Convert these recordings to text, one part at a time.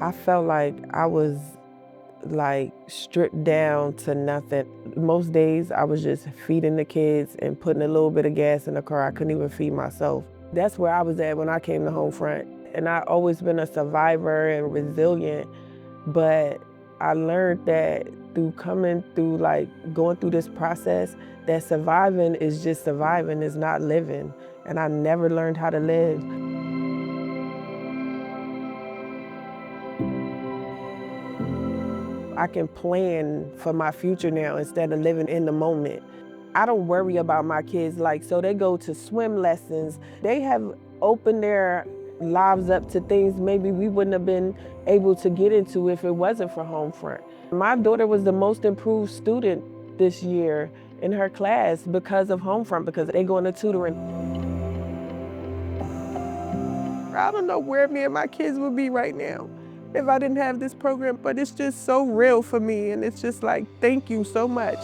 I felt like I was like stripped down to nothing. Most days I was just feeding the kids and putting a little bit of gas in the car. I couldn't even feed myself. That's where I was at when I came to HomeFront. And I've always been a survivor and resilient, but I learned that through going through this process, that surviving is just surviving, is not living. And I never learned how to live. I can plan for my future now instead of living in the moment. I don't worry about my kids, so they go to swim lessons. They have opened their lives up to things maybe we wouldn't have been able to get into if it wasn't for HomeFront. My daughter was the most improved student this year in her class because of HomeFront, because they go into tutoring. I don't know where me and my kids would be right now if I didn't have this program, but it's just so real for me, and it's just like, thank you so much.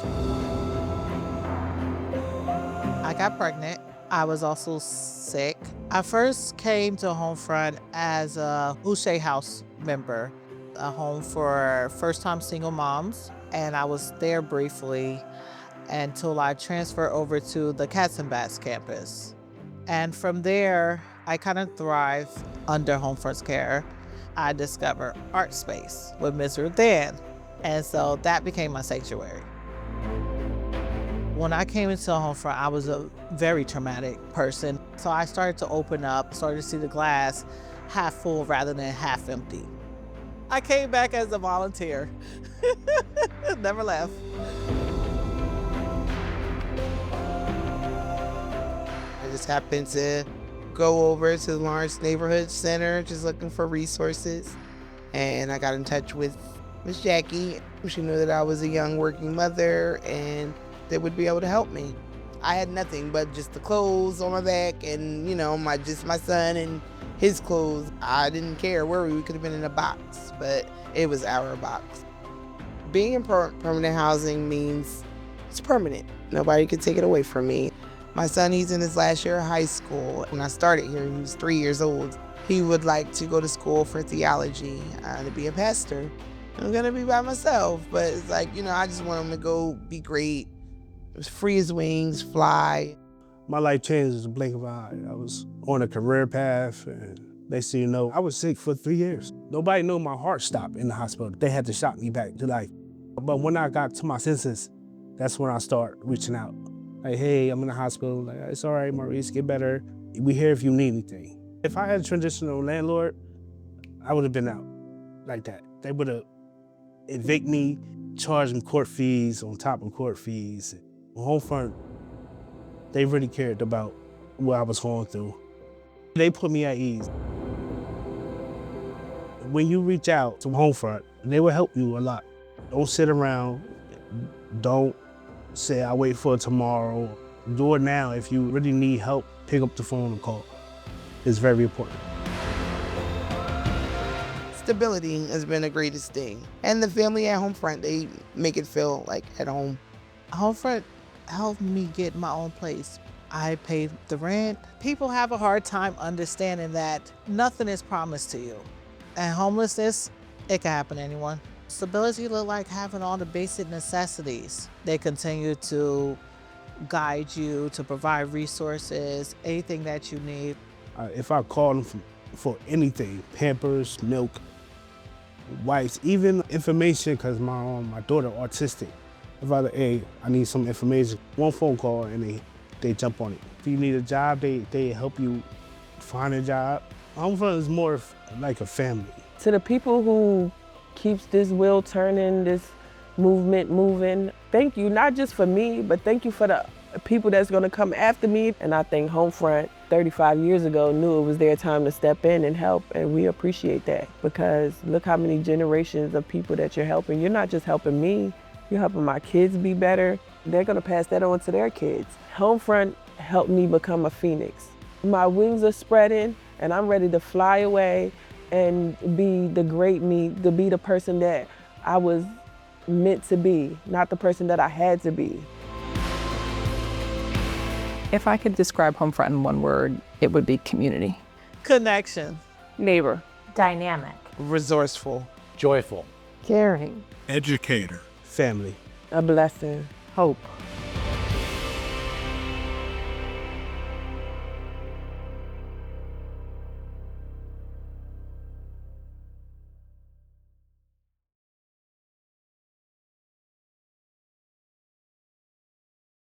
I got pregnant. I was also sick. I first came to HomeFront as a Uche House member, a home for first-time single moms, and I was there briefly until I transferred over to the Cats and Bats campus. And from there, I kind of thrived under HomeFront's care. I discovered art space with Ms. Ruth Ann, and so that became my sanctuary. When I came into HomeFront, I was a very traumatic person. So I started to open up, started to see the glass half full rather than half empty. I came back as a volunteer, never left. I just happened to go over to the Lawrence Neighborhood Center, just looking for resources. And I got in touch with Miss Jackie. She knew that I was a young working mother and they would be able to help me. I had nothing but just the clothes on my back and, my son and his clothes. I didn't care where we could have been in a box, but it was our box. Being in permanent housing means it's permanent. Nobody could take it away from me. My son, he's in his last year of high school. When I started here, he was 3 years old. He would like to go to school for theology, to be a pastor. I'm gonna be by myself, but it's like, I just want him to go be great. It was free as wings, fly. My life changed in a blink of an eye. I was on a career path, and next thing you know, I was sick for 3 years. Nobody knew my heart stopped in the hospital. They had to shock me back to life. But when I got to my senses, that's when I started reaching out. Like, hey, I'm in the hospital. Like, it's all right, Maurice, get better. We here if you need anything. If I had a traditional landlord, I would have been out like that. They would have evicted me, charged me court fees on top of court fees. HomeFront, they really cared about what I was going through. They put me at ease. When you reach out to HomeFront, they will help you a lot. Don't sit around. Don't say, I'll wait for tomorrow. Do it now. If you really need help, pick up the phone and call. It's very important. Stability has been the greatest thing. And the family at HomeFront, they make it feel like at home. HomeFront helped me get my own place. I paid the rent. People have a hard time understanding that nothing is promised to you. And homelessness, it can happen to anyone. Stability look like having all the basic necessities. They continue to guide you, to provide resources, anything that you need. If I call them for anything, Pampers, milk, wipes, even information, because my daughter autistic. If I hey, I need some information, one phone call and they jump on it. If you need a job, they help you find a job. HomeFront is more like a family. To the people who keeps this wheel turning, this movement moving, thank you, not just for me, but thank you for the people that's gonna come after me. And I think HomeFront 35 years ago knew it was their time to step in and help, and we appreciate that, because look how many generations of people that you're helping. You're not just helping me, you're helping my kids be better. They're gonna pass that on to their kids. HomeFront helped me become a phoenix. My wings are spreading and I'm ready to fly away and be the great me, to be the person that I was meant to be, not the person that I had to be. If I could describe HomeFront in one word, it would be community. Connection. Neighbor. Dynamic. resourceful, joyful, caring, educator, family. A blessing. hope.